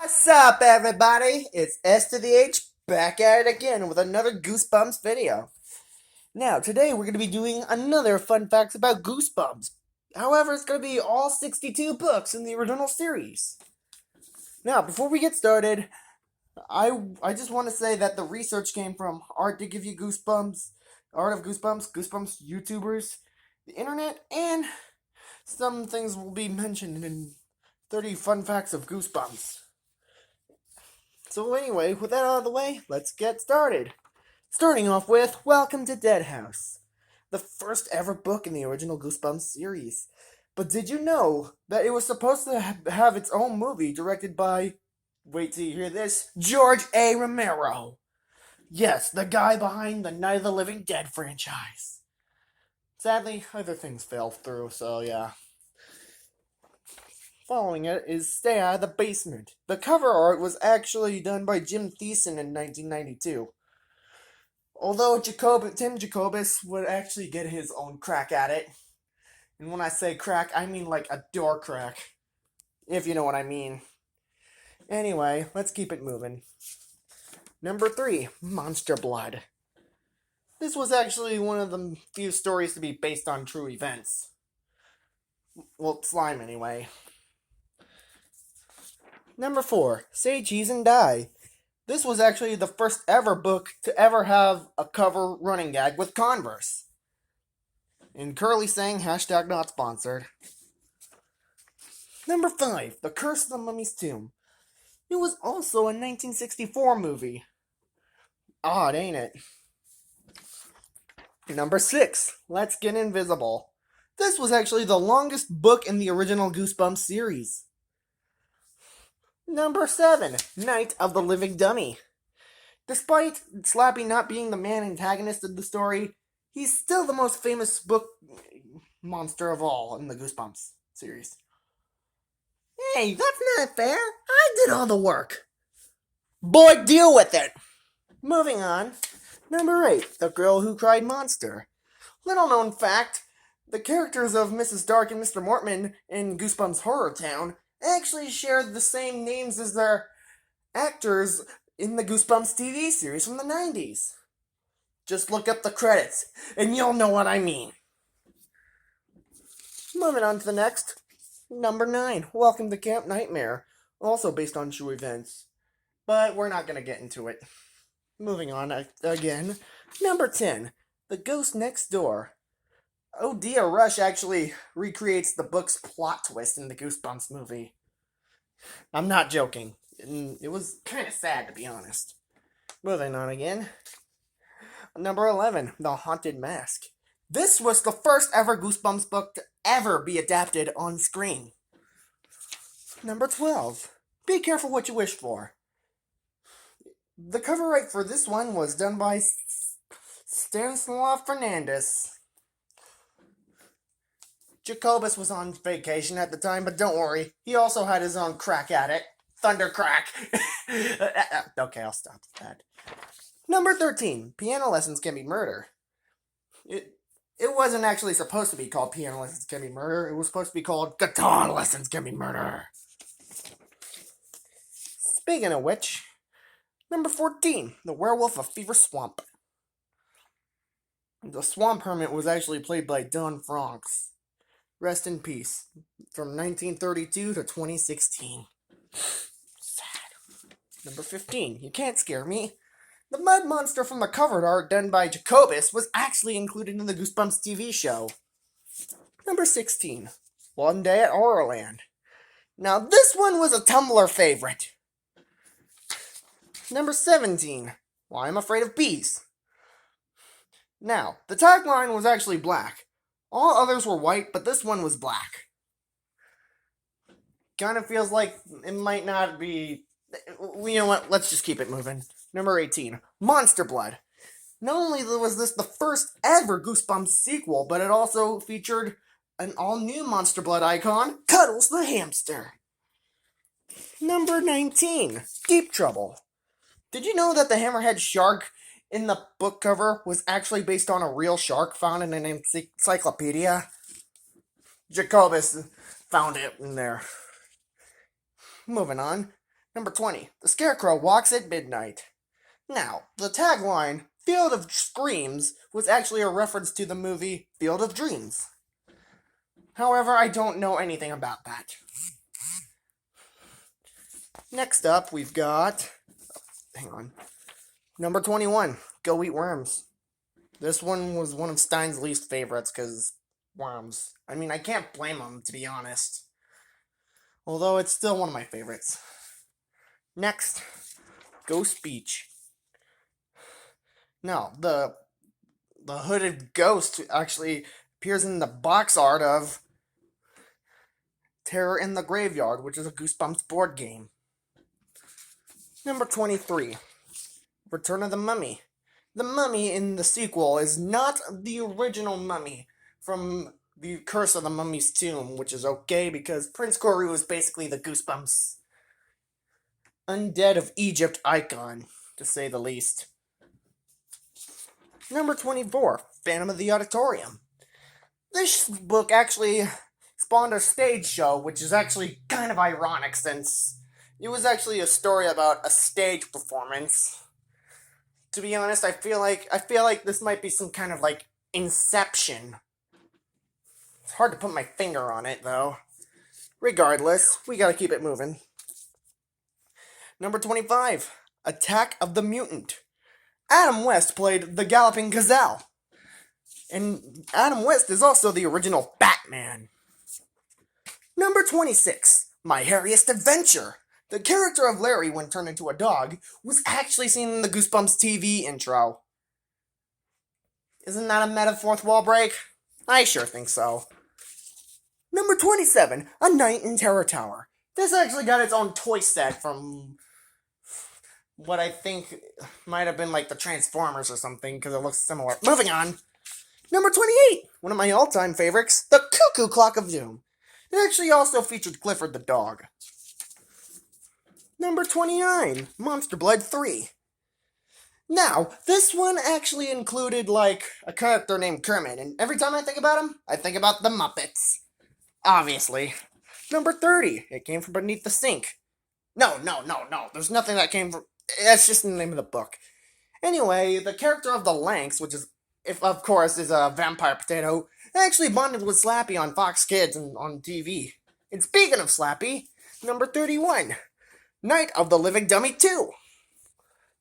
What's up, everybody? It's S to the H back at it again with another Goosebumps video. Now, today we're going to be doing another fun facts about Goosebumps. However, it's going to be all 62 books in the original series. Now, before we get started, I just want to say that the research came from Art to Give You Goosebumps, Art of Goosebumps, Goosebumps YouTubers, the internet, and some things will be mentioned in 30 fun facts of Goosebumps. So anyway, with that out of the way, let's get started. Starting off with Welcome to Dead House, the first ever book in the original Goosebumps series. But did you know that it was supposed to have its own movie directed by, wait till you hear this, George A. Romero? Yes, the guy behind the Night of the Living Dead franchise. Sadly, other things fell through, so yeah. Following it is Stay Out of the Basement. The cover art was actually done by Jim Thiessen in 1992. Although Tim Jacobus would actually get his own crack at it. And when I say crack, I mean like a door crack. If you know what I mean. Anyway, let's keep it moving. Number 3, Monster Blood. This was actually one of the few stories to be based on true events. Well, slime anyway. Number 4, Say Cheese and Die. This was actually the first ever book to ever have a cover running gag with Converse. And Curly saying hashtag not sponsored. Number 5, The Curse of the Mummy's Tomb. It was also a 1964 movie. Odd, ain't it? Number 6, Let's Get Invisible. This was actually the longest book in the original Goosebumps series. Number 7, Night of the Living Dummy. Despite Slappy not being the main antagonist of the story, he's still the most famous book monster of all in the Goosebumps series. Hey, that's not fair. I did all the work. Boy, deal with it. Moving on. Number 8, The Girl Who Cried Monster. Little known fact, the characters of Mrs. Dark and Mr. Mortman in Goosebumps Horror Town actually shared the same names as their actors in the Goosebumps TV series from the 90s. Just look up the credits, and you'll know what I mean. Moving on to the next. Number 9, Welcome to Camp Nightmare. Also based on true events. But we're not going to get into it. Moving on again. Number 10, The Ghost Next Door. Odia Rush actually recreates the book's plot twist in the Goosebumps movie. I'm not joking. It was kind of sad, to be honest. Moving on again. Number 11, The Haunted Mask. This was the first ever Goosebumps book to ever be adapted on screen. Number 12, Be Careful What You Wish For. The cover art for this one was done by Stanislaw Fernandez. Jacobus was on vacation at the time, but don't worry, he also had his own crack at it. Thunder crack. Okay, I'll stop that. Number 13, Piano Lessons Can Be Murder. It wasn't actually supposed to be called Piano Lessons Can Be Murder. It was supposed to be called Guitar Lessons Can Be Murder. Speaking of which, number 14, The Werewolf of Fever Swamp. The Swamp Hermit was actually played by Don Franks. Rest in peace. From 1932 to 2016. Sad. Number 15, You Can't Scare Me. The mud monster from the cover art done by Jacobus was actually included in the Goosebumps TV show. Number 16, One Day at Horrorland. Now this one was a Tumblr favorite. Number 17, Why I'm Afraid of Bees. Now, the tagline was actually black. All others were white, but this one was black. Kind of feels like it might not be... You know what? Let's just keep it moving. Number 18, Monster Blood. Not only was this the first ever Goosebumps sequel, but it also featured an all-new Monster Blood icon, Cuddles the Hamster. Number 19, Deep Trouble. Did you know that the hammerhead shark in the book cover was actually based on a real shark found in an encyclopedia? Jacobus found it in there. Moving on. Number 20. The Scarecrow walks at midnight. Now, the tagline, Field of Screams, was actually a reference to the movie Field of Dreams. However, I don't know anything about that. Next up, we've got... Hang on. Number 21. Go Eat Worms. This one was one of Stein's least favorites, because worms. I mean, I can't blame him, to be honest. Although, it's still one of my favorites. Next, Ghost Beach. Now, the hooded ghost actually appears in the box art of Terror in the Graveyard, which is a Goosebumps board game. Number 23. Return of the Mummy. The mummy in the sequel is not the original mummy from the Curse of the Mummy's Tomb, which is okay because Prince Koru is basically the Goosebumps Undead of Egypt icon, to say the least. Number 24, Phantom of the Auditorium. This book actually spawned a stage show, which is actually kind of ironic since it was actually a story about a stage performance. To be honest, I feel like this might be some kind of like Inception. It's hard to put my finger on it though. Regardless, we gotta keep it moving. Number 25, Attack of the Mutant. Adam West played the Galloping Gazelle. And Adam West is also the original Batman. Number 26, My Hairiest Adventure. The character of Larry, when turned into a dog, was actually seen in the Goosebumps TV intro. Isn't that a meta fourth wall break? I sure think so. Number 27, A Night in Terror Tower. This actually got its own toy set from what I think might have been like the Transformers or something, because it looks similar. Moving on. Number 28, one of my all-time favorites, The Cuckoo Clock of Doom. It actually also featured Clifford the dog. Number 29, Monster Blood 3. Now, this one actually included, like, a character named Kermit, and every time I think about him, I think about the Muppets. Obviously. Number 30, it came from beneath the sink. No, there's nothing that came from... That's just the name of the book. Anyway, the character of the Lynx, which is, if of course, is a vampire potato, actually bonded with Slappy on Fox Kids and on TV. And speaking of Slappy, number 31, Night of the Living Dummy 2.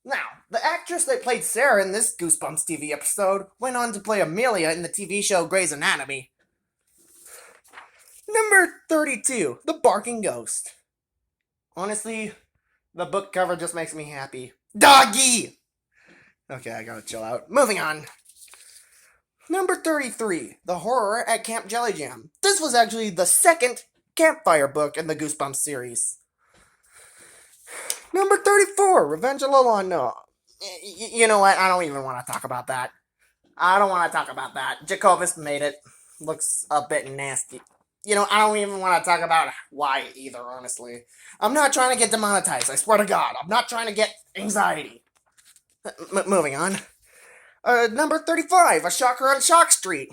Now, the actress that played Sarah in this Goosebumps TV episode went on to play Amelia in the TV show Grey's Anatomy. Number 32, The Barking Ghost. Honestly, the book cover just makes me happy. Doggy! Okay, I gotta chill out. Moving on. Number 33, The Horror at Camp Jelly Jam. This was actually the second campfire book in the Goosebumps series. Number 34, Revenge of the Law. No. You know what? I don't even want to talk about that. Jacobus made it. Looks a bit nasty. You know, I don't even want to talk about why either, honestly. I'm not trying to get demonetized, I swear to God. I'm not trying to get anxiety. Moving on. Number 35, A Shocker on Shock Street.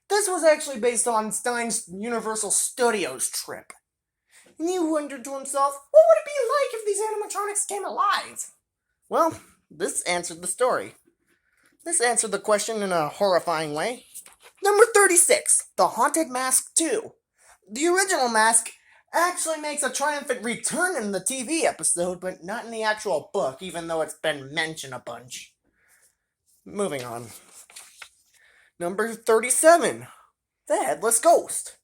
This was actually based on Stein's Universal Studios trip. And he wondered to himself, what would it be like if these animatronics came alive? Well, this answered the story. This answered the question in a horrifying way. Number 36, The Haunted Mask 2. The original mask actually makes a triumphant return in the TV episode, but not in the actual book, even though it's been mentioned a bunch. Moving on. Number 37, The Headless Ghost.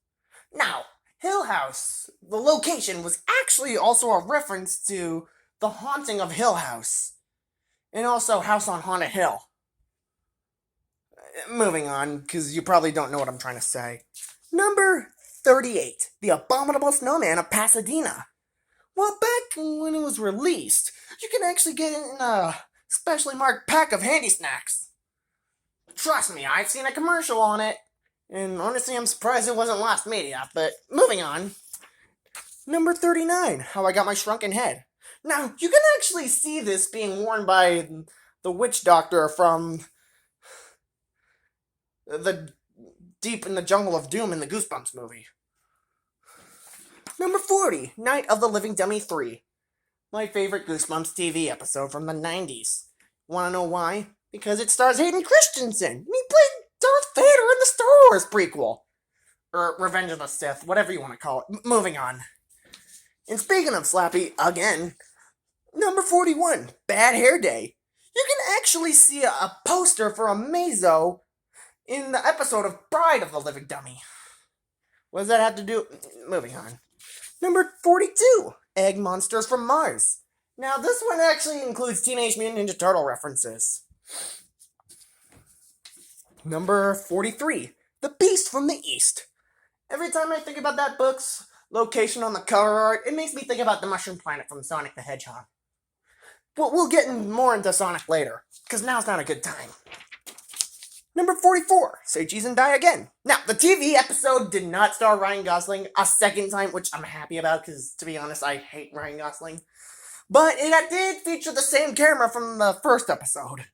Now, Hill House, the location, was actually also a reference to The Haunting of Hill House, and also House on Haunted Hill. Moving on, because you probably don't know what I'm trying to say. Number 38, The Abominable Snowman of Pasadena. Well, back when it was released, you can actually get it in a specially marked pack of handy snacks. Trust me, I've seen a commercial on it. And honestly, I'm surprised it wasn't Lost Media, but moving on. Number 39, How I Got My Shrunken Head. Now, you can actually see this being worn by the witch doctor from the Deep in the Jungle of Doom in the Goosebumps movie. Number 40, Night of the Living Dummy 3. my favorite Goosebumps TV episode from the 90s. Wanna know why? Because it stars Hayden Christensen. He played Darth Vader in the Star Wars prequel. Or Revenge of the Sith, whatever you want to call it. Moving on. And speaking of Slappy, again, number 41, Bad Hair Day. You can actually see a poster for a Mazo in the episode of Bride of the Living Dummy. What does that have to do? Moving on. Number 42, Egg Monsters from Mars. Now, this one actually includes Teenage Mutant Ninja Turtle references. Number 43, The Beast from the East. Every time I think about that book's location on the cover art, it makes me think about the Mushroom Planet from Sonic the Hedgehog. But we'll get more into Sonic later, because now's not a good time. Number 44, Say Cheese and Die Again. Now, the TV episode did not star Ryan Gosling a second time, which I'm happy about, because to be honest, I hate Ryan Gosling. But it did feature the same camera from the first episode.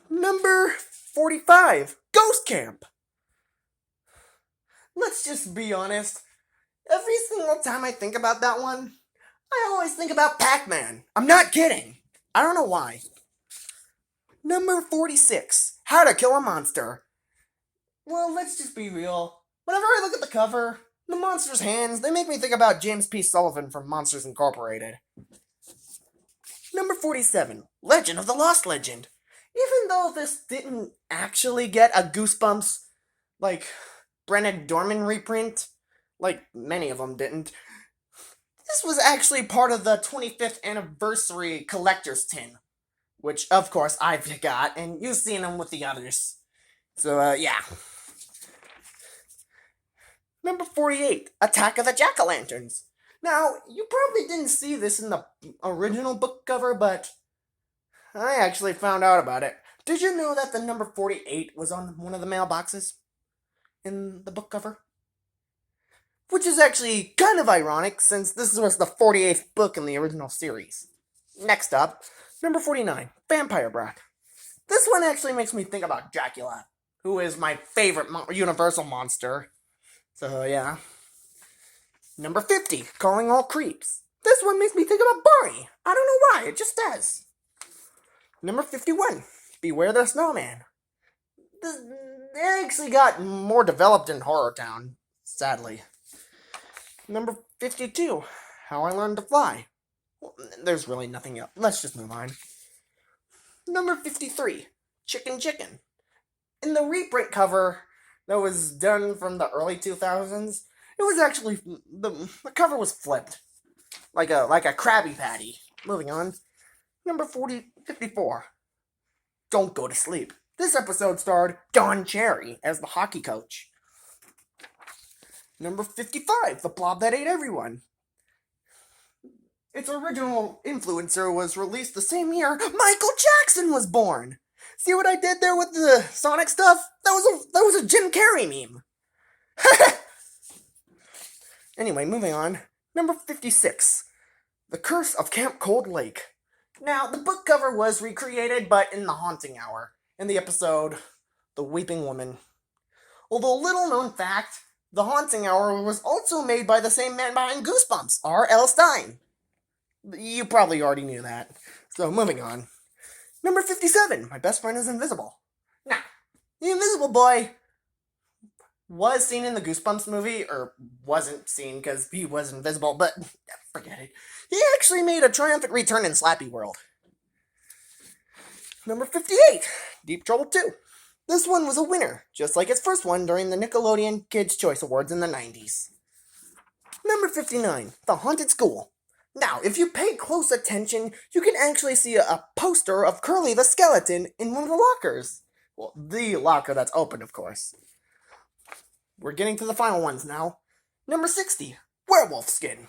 Number 45, Ghost Camp. Let's just be honest. Every single time I think about that one, I always think about Pac-Man. I'm not kidding. I don't know why. Number 46, How to Kill a Monster. Well, let's just be real. Whenever I look at the cover, the monster's hands, they make me think about James P. Sullivan from Monsters Incorporated. Number 47, Legend of the Lost Legend. Even though this didn't actually get a Goosebumps, Brennan Dorman reprint, like many of them didn't, this was actually part of the 25th anniversary collector's tin, which, of course, I've got, and you've seen them with the others. So, yeah. Number 48, Attack of the Jack-O-Lanterns. Now, you probably didn't see this in the original book cover, but I actually found out about it. Did you know that the number 48 was on one of the mailboxes in the book cover? Which is actually kind of ironic, since this was the 48th book in the original series. Next up, number 49, Vampire Brat. This one actually makes me think about Dracula, who is my favorite Universal monster. So, yeah. Number 50, Calling All Creeps. This one makes me think about Barney. I don't know why, it just does. Number 51, Beware the Snowman. They actually got more developed in Horror Town, sadly. Number 52, How I Learned to Fly. Well, there's really nothing else. Let's just move on. Number 53, Chicken Chicken. In the reprint cover that was done from the early 2000s, it was actually, the cover was flipped. Like a Krabby Patty. Moving on. Number 54, Don't Go to Sleep. This episode starred Don Cherry as the hockey coach. Number 55, The Blob That Ate Everyone. Its original influencer was released the same year Michael Jackson was born. See what I did there with the Sonic stuff? That was a Jim Carrey meme. Anyway, moving on. Number 56, The Curse of Camp Cold Lake. Now, the book cover was recreated, but in the haunting hour, in the episode The Weeping Woman. Although little known fact, the haunting hour was also made by the same man behind Goosebumps, R.L. Stine. You probably already knew that. So, moving on. Number 57, My Best Friend is Invisible. Now, the Invisible Boy was seen in the Goosebumps movie, or wasn't seen because he was invisible, but forget it. He actually made a triumphant return in Slappy World. Number 58, Deep Trouble 2. This one was a winner, just like its first one during the Nickelodeon Kids' Choice Awards in the 90s. Number 59, The Haunted School. Now, if you pay close attention, you can actually see a poster of Curly the Skeleton in one of the lockers. Well, the locker that's open, of course. We're getting to the final ones now. Number 60, Werewolf Skin.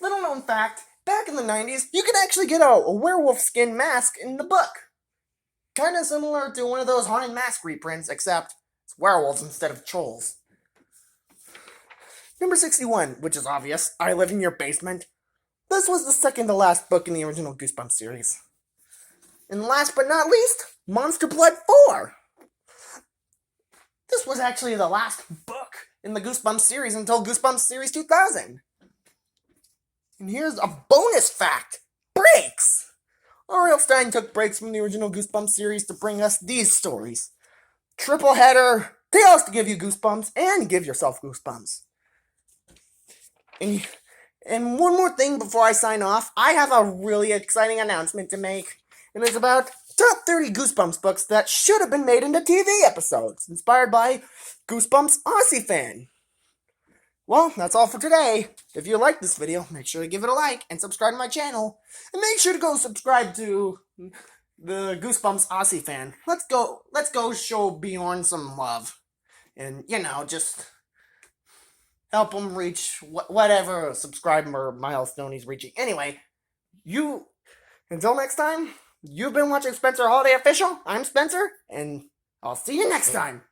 Little known fact, back in the 90s, you could actually get a werewolf skin mask in the book. Kind of similar to one of those Haunted Mask reprints, except it's werewolves instead of trolls. Number 61, which is obvious, I Live in Your Basement. This was the second to last book in the original Goosebumps series. And last but not least, Monster Blood 4. This was actually the last book in the Goosebumps series until Goosebumps Series 2000. And here's a bonus fact. Breaks! R.L. Stine took breaks from the original Goosebumps series to bring us these stories. Triple header, tales to give you goosebumps and give yourself goosebumps. And one more thing before I sign off, I have a really exciting announcement to make. It is about top 30 Goosebumps books that should have been made into TV episodes, inspired by Goosebumps Aussie fan. Well, that's all for today. If you like this video, make sure to give it a like and subscribe to my channel. And make sure to go subscribe to the Goosebumps Aussie fan. Let's go show Bjorn some love. And, just help him reach whatever subscriber milestone he's reaching. Anyway, until next time, you've been watching Spencer Holiday Official. I'm Spencer, and I'll see you next time.